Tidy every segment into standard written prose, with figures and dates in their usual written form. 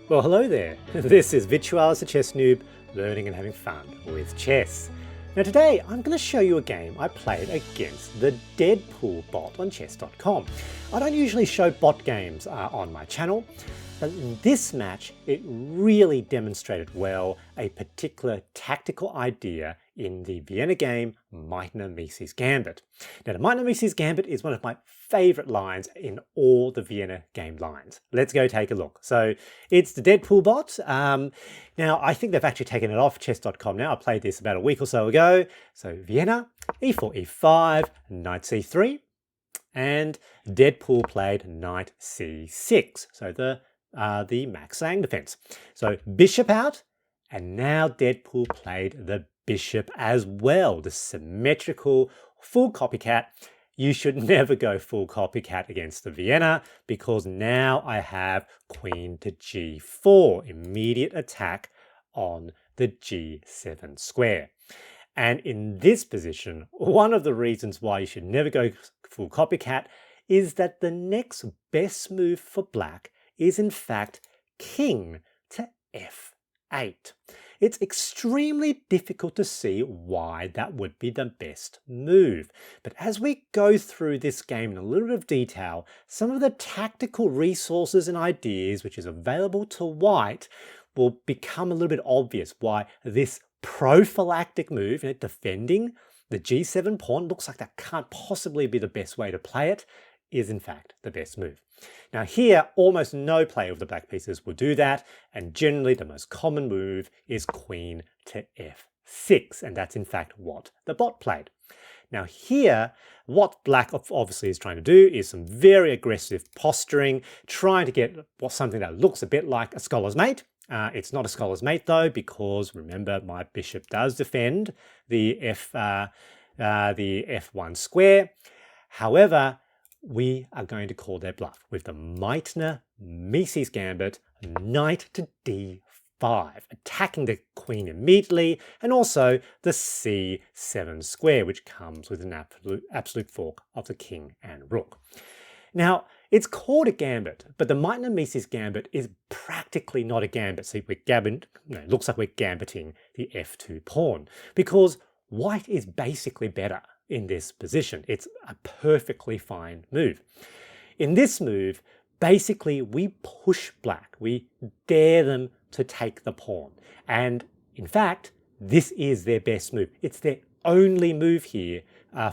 Well, hello there. This is Virtualis the Chess Noob, learning and having fun with chess. Now today I'm going to show you a game I played against the Deadpool bot on chess.com. I don't usually show bot games on my channel, but in this match it really demonstrated well a particular tactical idea in the Vienna Game Meitner-Mieses Gambit. Now the Meitner-Mieses Gambit is one of my favourite lines in all the Vienna Game lines. Let's go take a look. So it's the Deadpool bot. Now I think they've actually taken it off chess.com now. I played this about a week or so ago. So Vienna, e4, e5, knight c3, and Deadpool played knight c6. So the Max Lange Defense. So bishop out, and now Deadpool played the bishop as well, the symmetrical full copycat. You should never go full copycat against the Vienna because now I have queen to g4, immediate attack on the g7 square. And in this position, one of the reasons why you should never go full copycat is that the next best move for black is in fact king to f8. It's extremely difficult to see why that would be the best move. But as we go through this game in a little bit of detail, some of the tactical resources and ideas which is available to white will become a little bit obvious why this prophylactic move, defending the g7 pawn, looks like that can't possibly be the best way to play it, is in fact the best move. Now here, almost no player of the black pieces will do that, and generally the most common move is queen to f6, and that's in fact what the bot played. Now here, what black obviously is trying to do is some very aggressive posturing, trying to get something that looks a bit like a scholar's mate. It's not a scholar's mate though, because remember my bishop does defend the f1 square. However, we are going to call their bluff with the Meitner-Mieses Gambit, knight to d5, attacking the queen immediately, and also the c7 square, which comes with an absolute fork of the king and rook. Now, it's called a gambit, but the Meitner-Mieses Gambit is practically not a gambit. See, it looks like we're gambiting the f2 pawn, because white is basically better in this position. It's a perfectly fine move. In this move, basically we push black. We dare them to take the pawn. And in fact, this is their best move. It's their only move here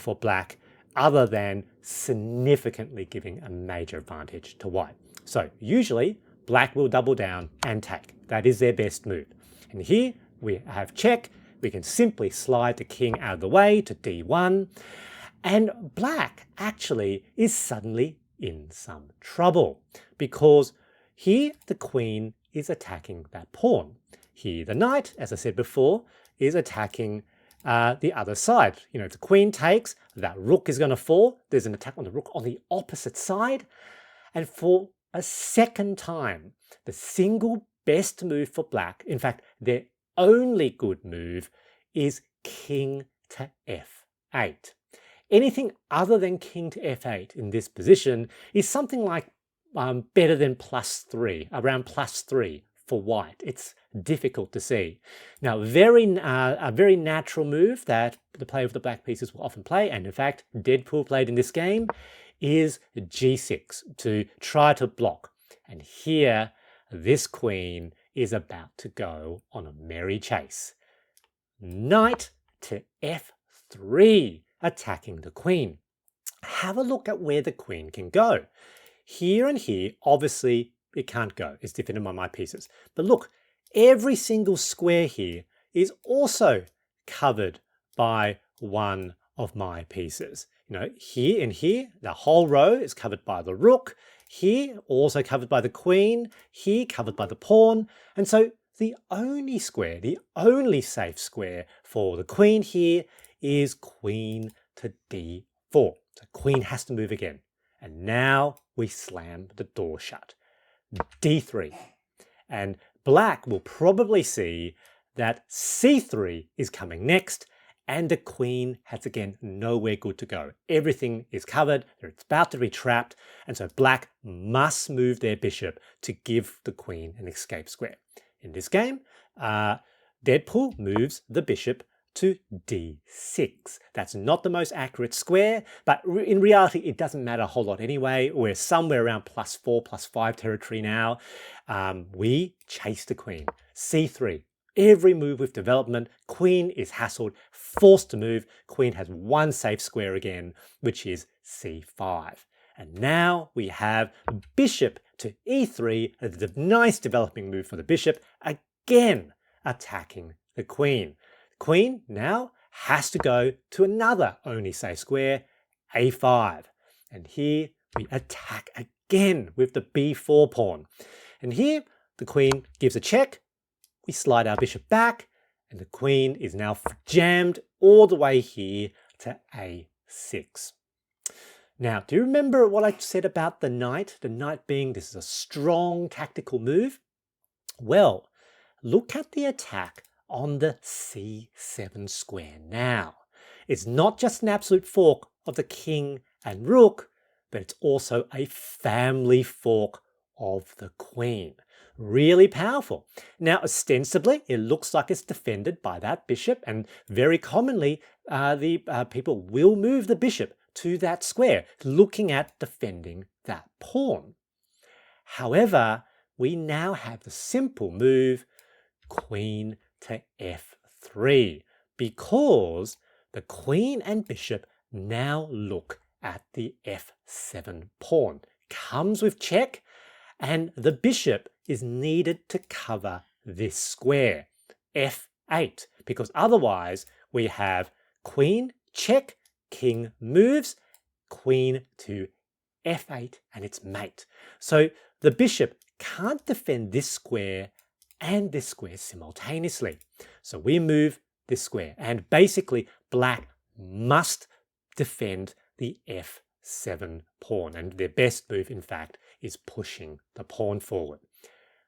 for black, other than significantly giving a major advantage to white. So usually black will double down and take. That is their best move. And here we have check. We can simply slide the king out of the way to d1, and black actually is suddenly in some trouble because here the queen is attacking that pawn. Here the knight, as I said before, is attacking the other side. If the queen takes, that rook is going to fall. There's an attack on the rook on the opposite side. And for a second time, the single best move for black, in fact, their only good move, is king to f8. Anything other than king to f8 in this position is something like better than +3, around +3 for white. It's difficult to see. Now, a very natural move that the player of the black pieces will often play, and in fact, Deadpool played in this game, is g6 to try to block. And here, this queen is about to go on a merry chase. Knight to f3, attacking the queen. Have a look at where the queen can go. Here and here, obviously, it can't go. It's defended by my pieces. But look, every single square here is also covered by one of my pieces. Here and here, the whole row is covered by the rook. Here, also covered by the queen. Here, covered by the pawn. And so the only square, the only safe square for the queen here is queen to d4. So queen has to move again. And now we slam the door shut. d3. And black will probably see that c3 is coming next, and the queen has again nowhere good to go. Everything is covered, it's about to be trapped, and so black must move their bishop to give the queen an escape square. In this game, Deadpool moves the bishop to d6. That's not the most accurate square, but in reality, it doesn't matter a whole lot anyway. We're somewhere around +4, +5 territory now. We chase the queen. c3. Every move with development, queen is hassled, forced to move. Queen has one safe square again, which is c5. And now we have bishop to e3, a nice developing move for the bishop, again attacking the queen. Queen now has to go to another only safe square, a5. And here we attack again with the b4 pawn. And here the queen gives a check. We slide our bishop back, and the queen is now jammed all the way here to a6. Now, do you remember what I said about the knight? The knight being this is a strong tactical move? Well, look at the attack on the c7 square now. It's not just an absolute fork of the king and rook, but it's also a family fork of the queen. Really powerful. Now, ostensibly, it looks like it's defended by that bishop, and very commonly, people will move the bishop to that square, looking at defending that pawn. However, we now have the simple move, queen to f3, because the queen and bishop now look at the f7 pawn. Comes with check, and the bishop is needed to cover this square, f8, because otherwise we have queen check, king moves, queen to f8, and it's mate. So the bishop can't defend this square and this square simultaneously. So we move this square, and basically black must defend the f7 pawn, and their best move in fact is pushing the pawn forward.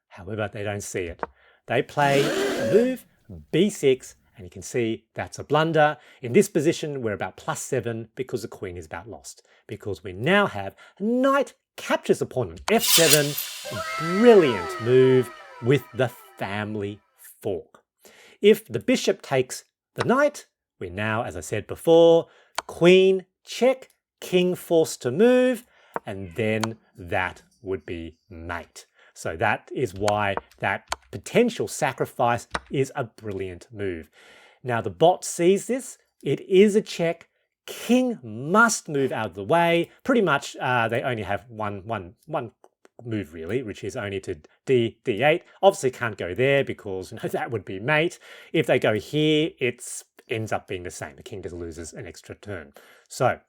However, they don't see it. They play a move, b6, and you can see that's a blunder. In this position, we're about +7 because the queen is about lost, because we now have knight captures the pawn on f7, a brilliant move with the family fork. If the bishop takes the knight, we now, as I said before, queen check, king forced to move, and then that would be mate. So that is why that potential sacrifice is a brilliant move. Now the bot sees this, it is a check, king must move out of the way. Pretty much they only have one move really, which is only to d8. Obviously can't go there because that would be mate. If they go here, it ends up being the same. The king just loses an extra turn. So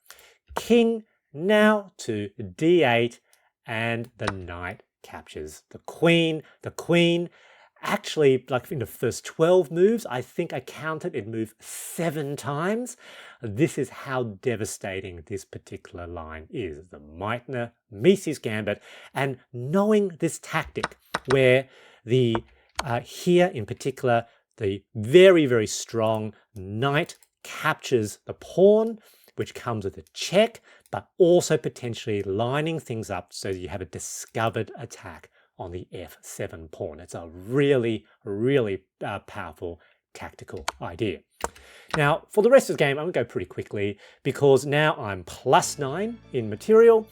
king now to d8, and the knight captures the queen. The queen actually, like in the first 12 moves, I think I counted it moved 7 times. This is how devastating this particular line is, the Meitner-Mieses Gambit. And knowing this tactic where the here in particular, the very, very strong knight captures the pawn, which comes with a check, but also potentially lining things up so you have a discovered attack on the f7 pawn. It's a really, really powerful tactical idea. Now, for the rest of the game, I'm going to go pretty quickly because now I'm +9 in material.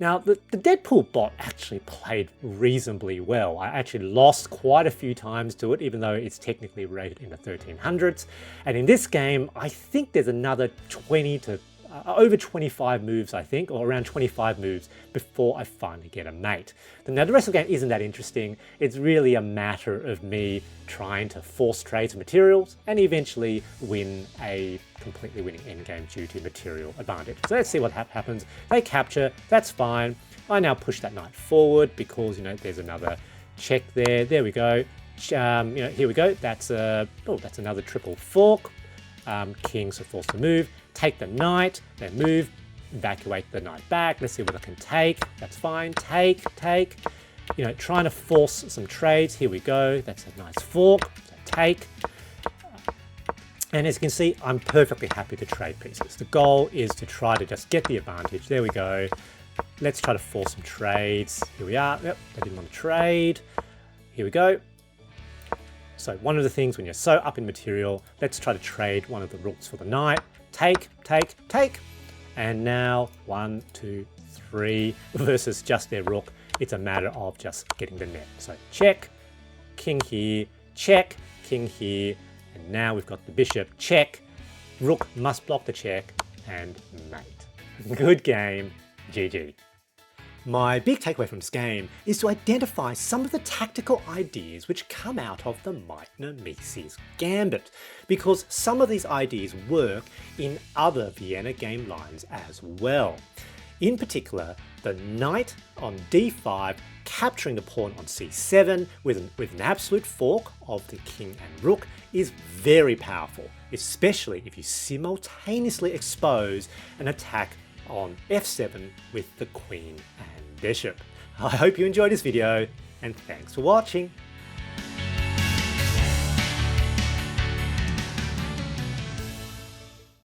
Now, the Deadpool bot actually played reasonably well. I actually lost quite a few times to it, even though it's technically rated in the 1300s. And in this game, I think there's another 20 to over 25 moves, I think, or around 25 moves before I finally get a mate. Now, the rest of the game isn't that interesting. It's really a matter of me trying to force trades materials and eventually win a completely winning endgame due to material advantage. So let's see what happens. They capture, that's fine. I now push that knight forward because, there's another check there. There we go. Here we go. That's another triple fork. Kings are forced to move. Take the knight, then move, evacuate the knight back. Let's see what I can take. That's fine. Take. Trying to force some trades. Here we go. That's a nice fork. So take. And as you can see, I'm perfectly happy to trade pieces. The goal is to try to just get the advantage. There we go. Let's try to force some trades. Here we are. Yep, I didn't want to trade. Here we go. So one of the things when you're so up in material, let's try to trade one of the rooks for the knight. Take, take, take. And now 1, 2, 3 versus just their rook. It's a matter of just getting the net. So check, king here, check, king here. And now we've got the bishop, check. Rook must block the check, and mate. Good game, GG. My big takeaway from this game is to identify some of the tactical ideas which come out of the Meitner-Mieses Gambit, because some of these ideas work in other Vienna game lines as well. In particular, the knight on d5 capturing the pawn on c7 with an absolute fork of the king and rook is very powerful, especially if you simultaneously expose an attack on f7 with the queen and bishop. I hope you enjoyed this video, and thanks for watching.